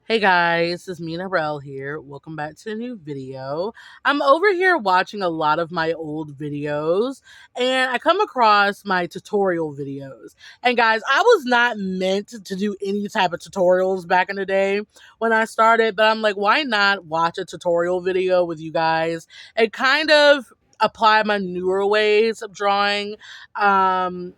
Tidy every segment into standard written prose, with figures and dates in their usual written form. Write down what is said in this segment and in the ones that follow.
Hey guys, it's Mina Rel here. Welcome back to a new video. I'm over here watching a lot of my old videos and I come across my tutorial videos. And guys, I was not meant to do any type of tutorials back in the day when I started, but I'm like, why not watch a tutorial video with you guys and kind of apply my newer ways of drawing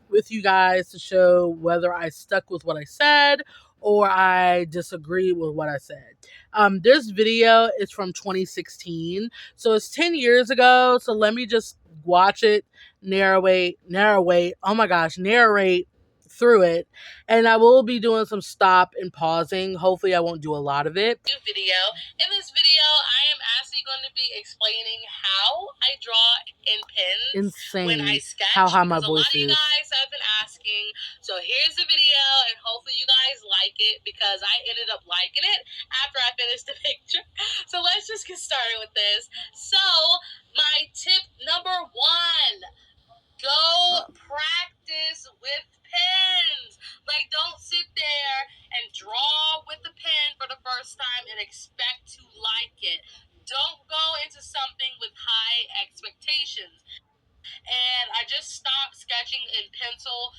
with you guys to show whether I stuck with what I said or I disagree with what I said. This video is from 2016, so it's 10 years ago. So let me just watch it, narrate. Oh my gosh, narrate through it, and I will be doing some stop and pausing. Hopefully, I won't do a lot of it. New video. In this video, I am actually going to be explaining how I draw in pens when I Insane sketch. how high my because a lot voice of you is. guys have been asking. So here's the video, and hopefully you guys like it because I ended up liking it after I finished the picture. So let's just get started with this. So my tip number one: go practice with pens. Like, don't sit there and draw with the pen for the first time and expect to like it. Don't go into something with high expectations. And I just stopped sketching in pencil,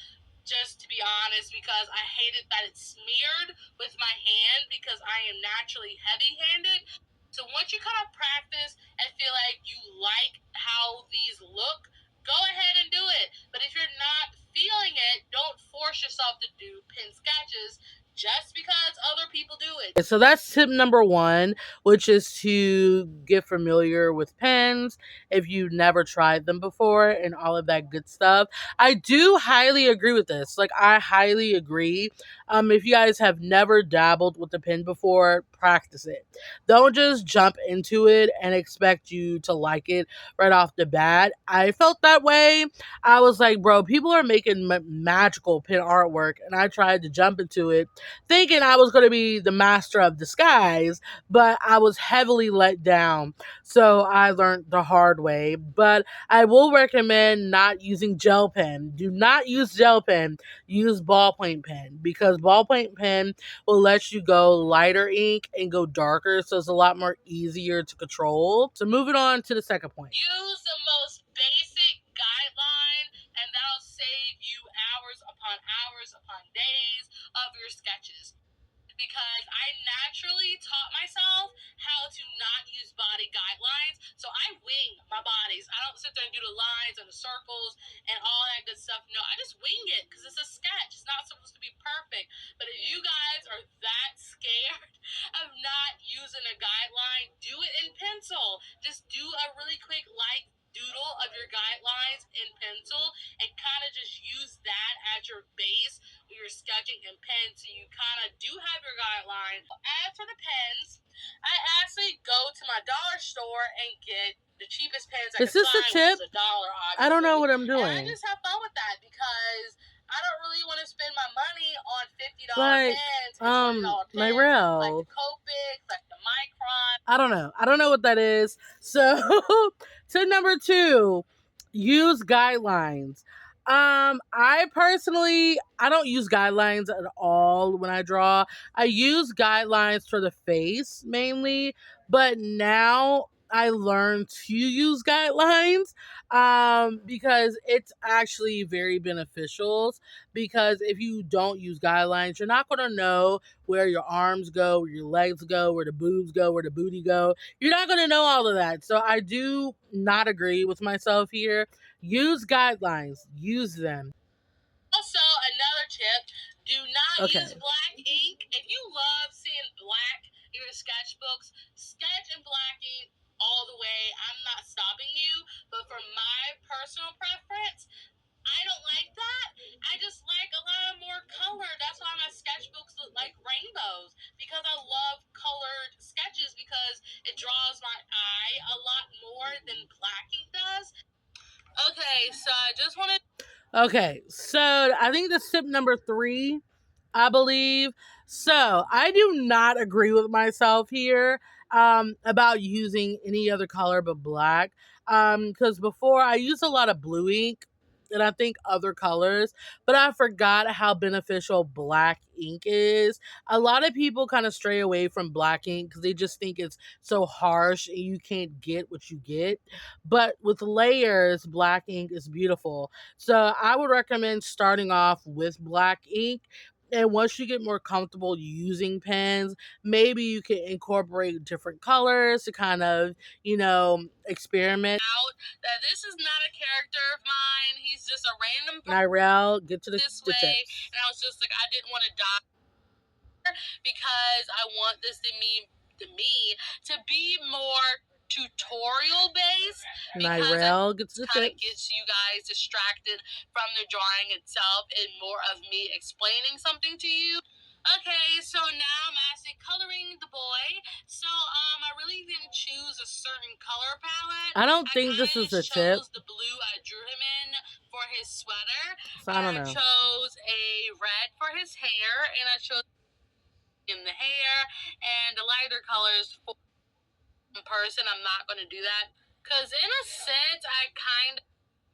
just to be honest, because I hated that it smeared with my hand because I am naturally heavy-handed. So once you kind of practice and feel like you like how these look, go ahead and do it. But if you're not feeling it, don't force yourself to do pen sketches just because other people do it. So that's tip number one, which is to get familiar with pens if you've never tried them before and all of that good stuff. I do highly agree with this. Like, I highly agree. If you guys have never dabbled with the pen before, practice it. Don't just jump into it and expect you to like it right off the bat. I felt that way. I was like, bro, people are making magical pen artwork, and I tried to jump into it thinking I was going to be the master of disguise, but I was heavily let down. So I learned the hard way. But I will recommend not using gel pen. Do not use gel pen. Use ballpoint pen, because ballpoint pen will let you go lighter ink and go darker. So it's a lot more easier to control. So moving on to the second point. Use the most basic guideline, and that'll save you hours upon days of your sketches. Because I naturally taught myself how to not use body guidelines. So I wing my bodies. I don't sit there and do the lines and the circles and all that good stuff. No, I just wing it because it's a sketch. It's not supposed to be perfect. But if you guys are that scared of not using a guideline, do it in pencil. Just do a really quick light doodle of your guidelines in pencil and kind of just use that as your base when you're sketching in pen, so you kind of do have your guideline. As for the pens, I actually go to my dollar store and get the cheapest pens I Is can this the find, tip? which is $1, obviously. I don't know what I'm And doing. I just have fun with that because I don't really want to spend my money on $50 Like, pens and $20 pens, like Myrell. the Copic, like the Micron. I don't know. I don't know what that is. So, tip number two, use guidelines. I personally, I don't use guidelines at all when I draw. I use guidelines for the face mainly, but now I learned to use guidelines because it's actually very beneficial. Because if you don't use guidelines, you're not going to know where your arms go, where your legs go, where the boobs go, where the booty go. You're not going to know all of that. So I do not agree with myself here. Use guidelines. Use them. Also, another tip, do not use black ink. If you love seeing black in your sketchbooks, sketch in black ink all the way. I'm not stopping you, but for my personal preference, I don't like that. I just like a lot more color. That's why my sketchbooks look like rainbows, because I love colored sketches because it draws my eye a lot more than black ink does. Okay, so I just wanted... Okay, so I think that's tip number three, I believe. So I do not agree with myself here about using any other color but black. Because before I used a lot of blue ink and I think other colors, but I forgot how beneficial black ink is. A lot of people kind of stray away from black ink because they just think it's so harsh and you can't get what you get. But with layers, black ink is beautiful. So I would recommend starting off with black ink. And once you get more comfortable using pens, maybe you can incorporate different colors to kind of, experiment. Out that this is not a character of mine. He's just a random person Nirel, get to the this way. tips. And I was just like, I didn't want to die because I want this to be more tutorial based, because Nirel, get to the it kind of tips. gets you guys distracted from the drawing itself and more of me explaining something to you. Okay, so now I'm actually coloring the boy. So I really didn't choose a certain color palette. I don't think this is a tip. chose the blue I drew him in for his sweater. So I don't know. chose a red for his hair, and I chose in the hair and the lighter colors for in person. I'm not going to do that because in a sense I kind of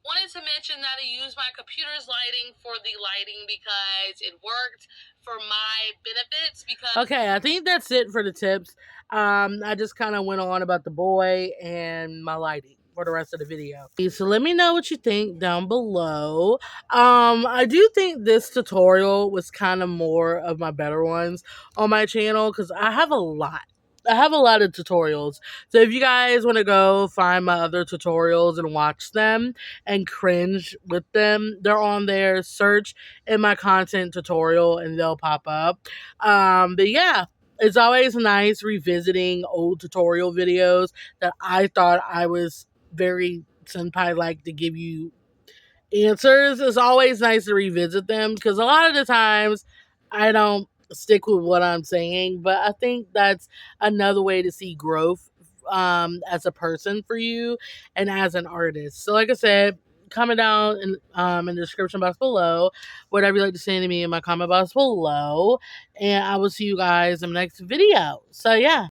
wanted to mention that I used my computer's lighting for the lighting because it worked for my benefits. Because okay, I think that's it for the tips. I just kind of went on about the boy and my lighting for the rest of the video. So let me know what you think down below. I do think this tutorial was kind of more of my better ones on my channel because I have a lot. I have a lot of tutorials. So if you guys want to go find my other tutorials and watch them and cringe with them, they're on there. Search in my content tutorial and they'll pop up. But yeah, it's always nice revisiting old tutorial videos that I thought I was very senpai like to give you answers. It's always nice to revisit them because a lot of the times I don't stick with what I'm saying, but I think that's another way to see growth as a person for you and as an artist. So like I said, comment down in the description box below whatever you like to say to me in my comment box below, and I will see you guys in the next video. So yeah.